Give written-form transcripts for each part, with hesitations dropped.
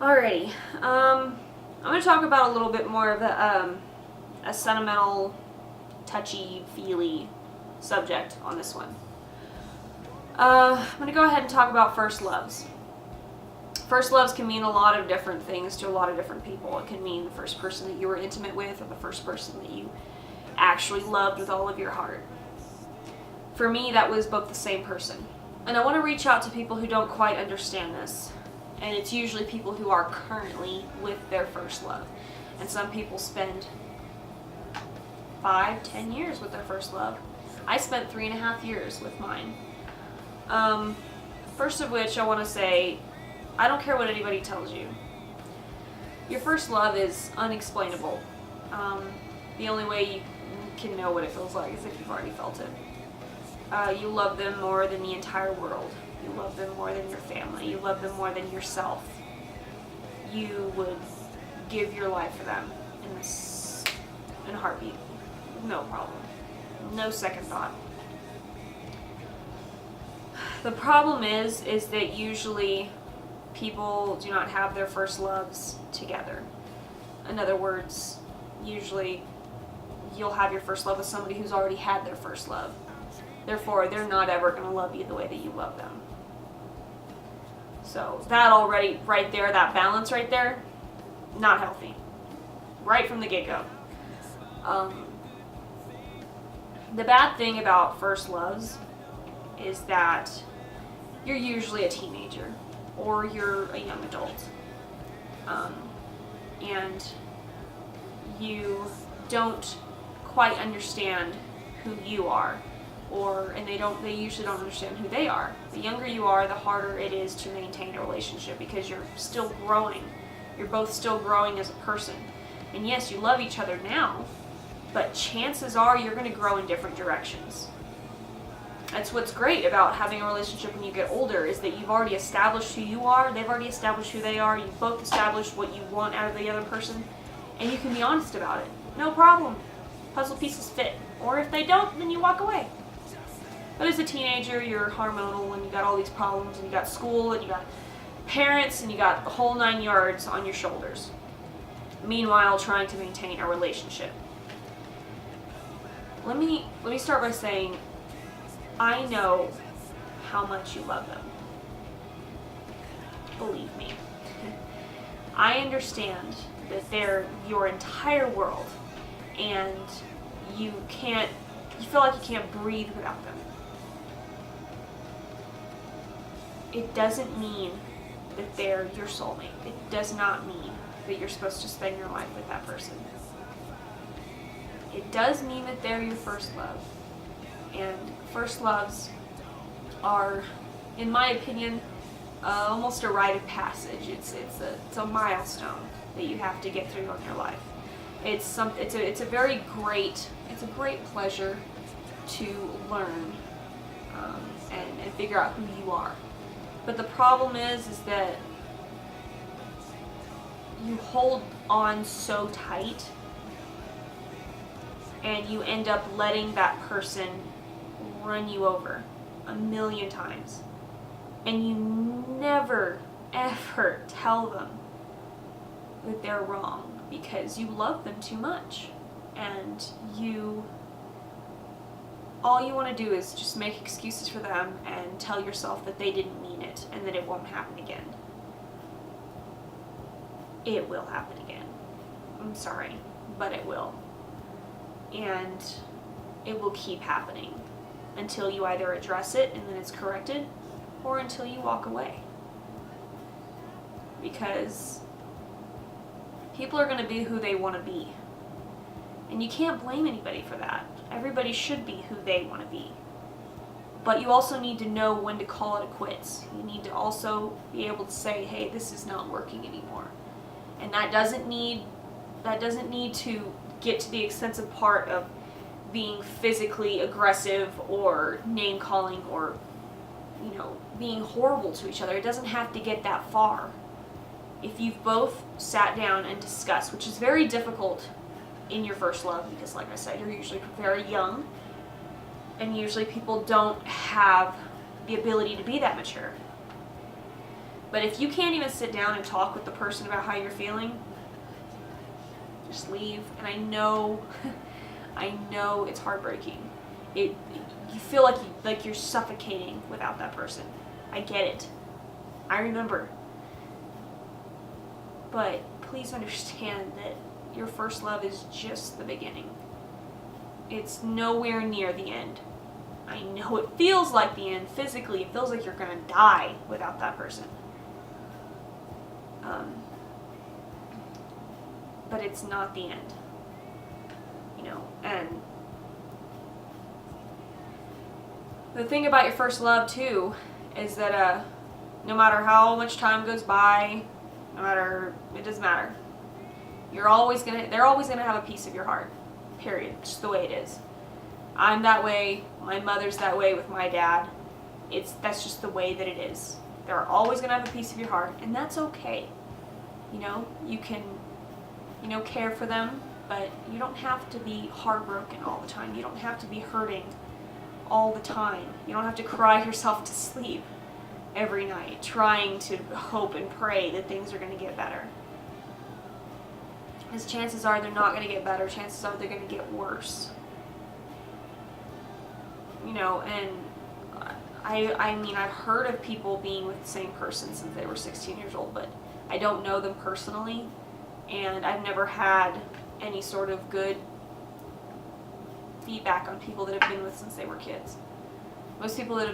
Alrighty, I'm going to talk about a little bit more of a sentimental, touchy-feely subject on this one. I'm going to go ahead and talk about first loves. First loves can mean a lot of different things to a lot of different people. It can mean the first person that you were intimate with, or the first person that you actually loved with all of your heart. For me, that was both the same person. And I want to reach out to people who don't quite understand this. And it's usually people who are currently with their first love. And some people spend 5-10 years with their first love. I spent 3.5 years with mine. First of which, I want to say, I don't care what anybody tells you. Your first love is unexplainable. The only way you can know what it feels like is if you've already felt it. You love them more than the entire world. You love them more than your family. You love them more than yourself. You would give your life for them in a heartbeat. No problem. No second thought. The problem is that usually people do not have their first loves together. In other words, usually you'll have your first love with somebody who's already had their first love. Therefore, they're not ever going to love you the way that you love them. So that already, right there, that balance right there, not healthy. Right from the get-go. The bad thing about first loves is that you're usually a teenager or you're a young adult. And you don't quite understand who you are. And they usually don't understand who they are. The younger you are, the harder it is to maintain a relationship because you're still growing. You're both still growing as a person. And yes, you love each other now, but chances are you're going to grow in different directions. That's what's great about having a relationship when you get older, is that you've already established who you are, they've already established who they are, you've both established what you want out of the other person, and you can be honest about it. No problem. Puzzle pieces fit. Or if they don't, then you walk away. But as a teenager, you're hormonal and you got all these problems, and you got school, and you got parents, and you got the whole 9 yards on your shoulders. Meanwhile, trying to maintain a relationship. Let me start by saying, I know how much you love them. Believe me. I understand that they're your entire world, and you feel like you can't breathe without them. It doesn't mean that they're your soulmate. It does not mean that you're supposed to spend your life with that person. It does mean that they're your first love. And first loves are, in my opinion, almost a rite of passage. It's a milestone that you have to get through in your life. It's a great pleasure to learn and figure out who you are. But the problem is that you hold on so tight, and you end up letting that person run you over 1,000,000 times. And you never, ever tell them that they're wrong because you love them too much. And all you want to do is just make excuses for them and tell yourself that they didn't mean it and that it won't happen again. It will happen again. I'm sorry, but it will. And it will keep happening until you either address it and then it's corrected, or until you walk away. Because people are going to be who they want to be. And you can't blame anybody for that. Everybody should be who they want to be. But you also need to know when to call it a quits. You need to also be able to say, hey, this is not working anymore. And that doesn't need to get to the extensive part of being physically aggressive or name calling or, being horrible to each other. It doesn't have to get that far. If you've both sat down and discussed, which is very difficult in your first love, because like I said, you're usually very young, and usually people don't have the ability to be that mature. But if you can't even sit down and talk with the person about how you're feeling, just leave. And I know, I know it's heartbreaking. You feel like you're suffocating without that person. I get it. I remember. But please understand that your first love is just the beginning. It's nowhere near the end. I know it feels like the end physically. It feels like you're going to die without that person. But it's not the end. You know, and the thing about your first love too is that no matter how much time goes by, it doesn't matter. They're always gonna have a piece of your heart. Period. Just the way it is. I'm that way. My mother's that way with my dad. That's just the way that it is. They're always gonna have a piece of your heart, and that's okay. You know, you can, care for them, but you don't have to be heartbroken all the time. You don't have to be hurting all the time. You don't have to cry yourself to sleep every night, trying to hope and pray that things are going to get better. Because chances are they're not going to get better. Chances are they're going to get worse. And I mean, I've heard of people being with the same person since they were 16 years old, but I don't know them personally, and I've never had any sort of good feedback on people that have been with since they were kids. Most people that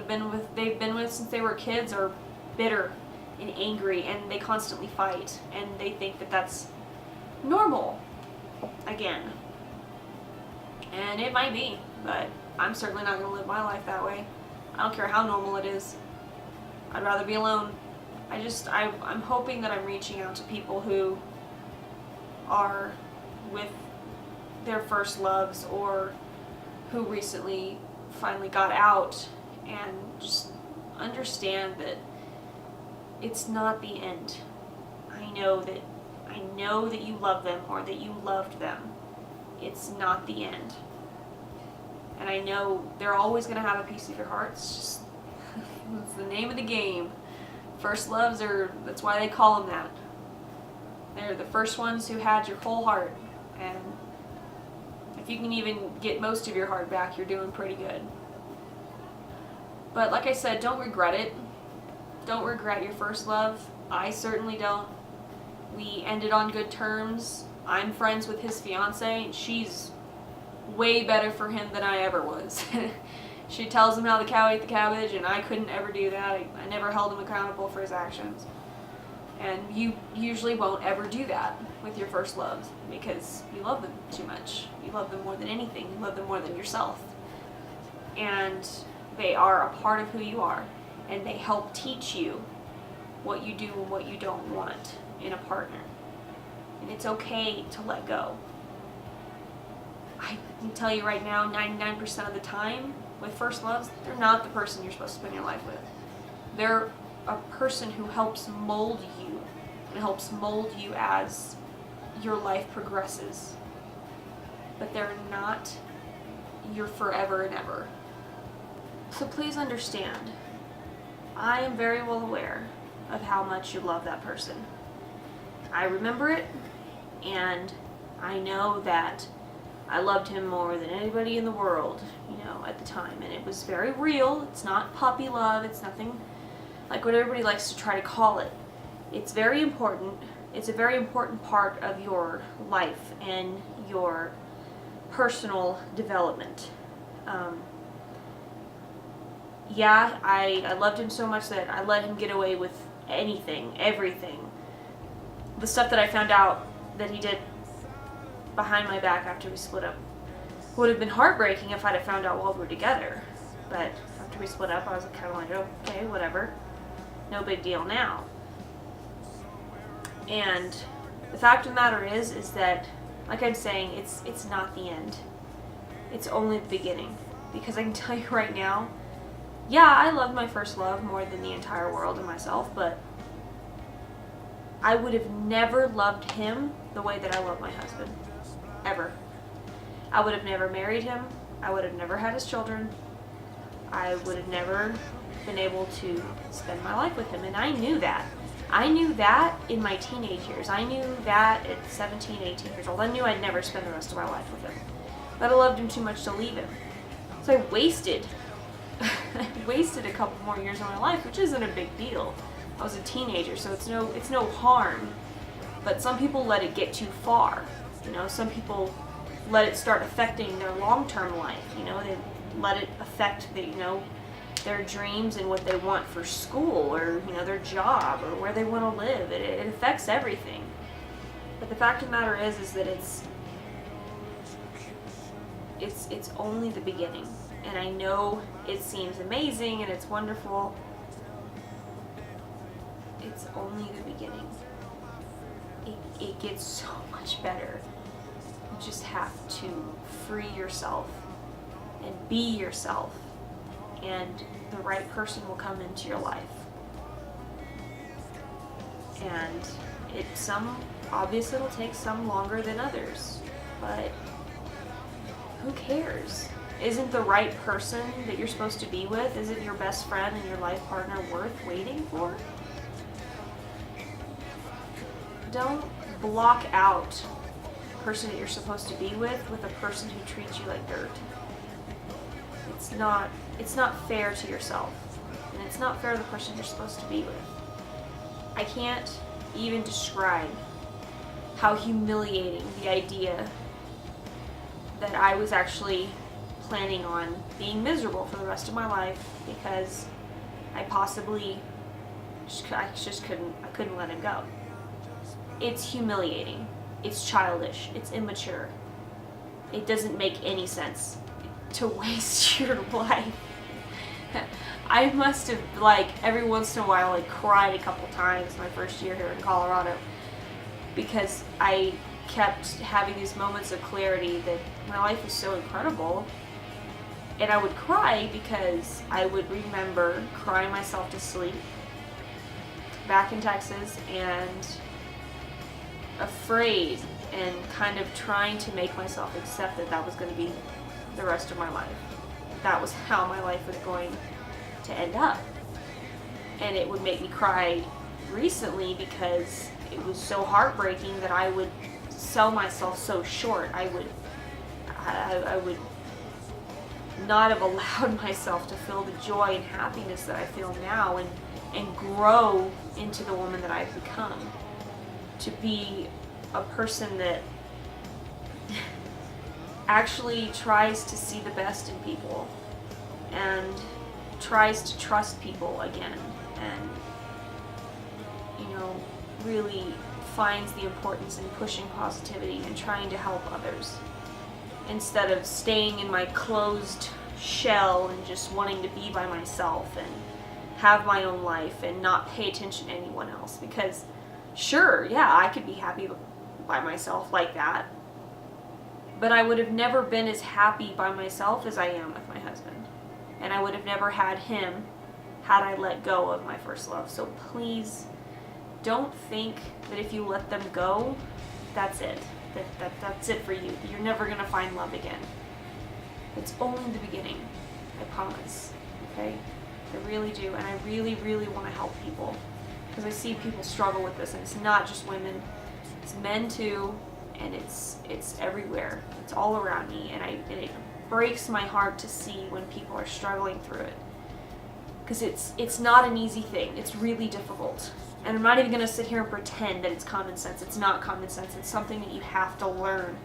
they've been with since they were kids are bitter and angry, and they constantly fight, and they think that that's normal again. And it might be, but I'm certainly not going to live my life that way. I don't care how normal it is. I'd rather be alone. I'm hoping that I'm reaching out to people who are with their first loves, or who recently finally got out, and just understand that it's not the end. I know that you love them, or that you loved them. It's not the end. And I know they're always going to have a piece of your heart. It's the name of the game. First loves that's why they call them that. They're the first ones who had your whole heart. And if you can even get most of your heart back, you're doing pretty good. But like I said, don't regret it. Don't regret your first love. I certainly don't. We ended on good terms. I'm friends with his fiance, and she's way better for him than I ever was. She tells him how the cow ate the cabbage, and I couldn't ever do that. I never held him accountable for his actions. And you usually won't ever do that with your first loves, because you love them too much. You love them more than anything. You love them more than yourself. And they are a part of who you are, and they help teach you what you do and what you don't want in a partner. And it's okay to let go. I can tell you right now, 99% of the time with first loves, they're not the person you're supposed to spend your life with. They're a person who helps mold you, and helps mold you as your life progresses. But they're not your forever and ever. So please understand, I am very well aware of how much you love that person. I remember it, and I know that I loved him more than anybody in the world, at the time. And it was very real. It's not puppy love. It's nothing like what everybody likes to try to call it. It's very important. It's a very important part of your life and your personal development. I loved him so much that I let him get away with anything, everything. The stuff that I found out that he did behind my back after we split up would have been heartbreaking if I'd have found out while we were together. But after we split up, I was kind of like, okay, whatever. No big deal now. And the fact of the matter is that, like I'm saying, it's not the end. It's only the beginning. Because I can tell you right now, I loved my first love more than the entire world and myself, but I would have never loved him the way that I love my husband. Ever. I would have never married him. I would have never had his children. I would have never been able to spend my life with him, and I knew that. I knew that in my teenage years. I knew that at 17, 18 years old. I knew I'd never spend the rest of my life with him. But I loved him too much to leave him. So I wasted a couple more years of my life, which isn't a big deal. I was a teenager, so it's no harm. But some people let it get too far. You know, some people let it start affecting their long-term life. You know, they let it affect their dreams and what they want for school, or their job, or where they want to live. It affects everything. But the fact of the matter is that it's only the beginning. And I know it seems amazing and it's wonderful. It's only the beginning. It gets so much better. You just have to free yourself and be yourself, and the right person will come into your life. And obviously it'll take some longer than others, but who cares? Isn't the right person that you're supposed to be with, isn't your best friend and your life partner worth waiting for? Don't block out the person that you're supposed to be with a person who treats you like dirt. It's not fair to yourself, and it's not fair to the person you're supposed to be with. I can't even describe how humiliating the idea that I was actually planning on being miserable for the rest of my life because I couldn't let him go. It's humiliating. It's childish. It's immature. It doesn't make any sense to waste your life. I must have, every once in a while, cried a couple times my first year here in Colorado, because I kept having these moments of clarity that my life is so incredible. And I would cry because I would remember crying myself to sleep back in Texas, and afraid and kind of trying to make myself accept that was going to be the rest of my life. That was how my life was going to end up. And it would make me cry recently because it was so heartbreaking that I would sell myself so short. I would not have allowed myself to feel the joy and happiness that I feel now, and grow into the woman that I've become. To be a person that actually tries to see the best in people and tries to trust people again, and really finds the importance in pushing positivity and trying to help others, instead of staying in my closed shell and just wanting to be by myself and have my own life and not pay attention to anyone else. Because sure, yeah, I could be happy by myself like that, but I would have never been as happy by myself as I am with my husband, and I would have never had him had I let go of my first love. So please don't think that if you let them go, that's it. That's it for you. You're never going to find love again. It's only the beginning. I promise. Okay? I really do. And I really, really want to help people, because I see people struggle with this, and it's not just women. It's men too, and it's everywhere. It's all around me, and it breaks my heart to see when people are struggling through it, because it's not an easy thing. It's really difficult. And I'm not even going to sit here and pretend that it's common sense. It's not common sense. It's something that you have to learn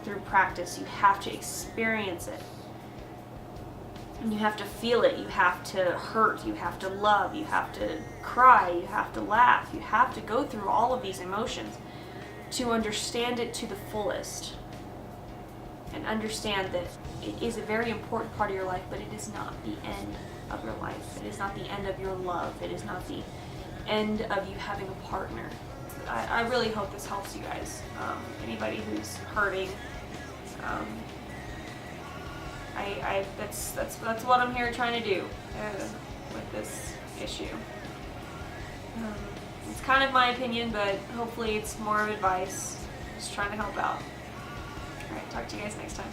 through practice. You have to experience it. And you have to feel it. You have to hurt. You have to love. You have to cry. You have to laugh. You have to go through all of these emotions to understand it to the fullest. And understand that it is a very important part of your life, but it is not the end of your life. It is not the end of your love. It is not the end of you having a partner. I really hope this helps you guys. Anybody who's hurting, that's what I'm here trying to do with this issue. It's kind of my opinion, but hopefully it's more of advice. Just trying to help out. Alright, talk to you guys next time.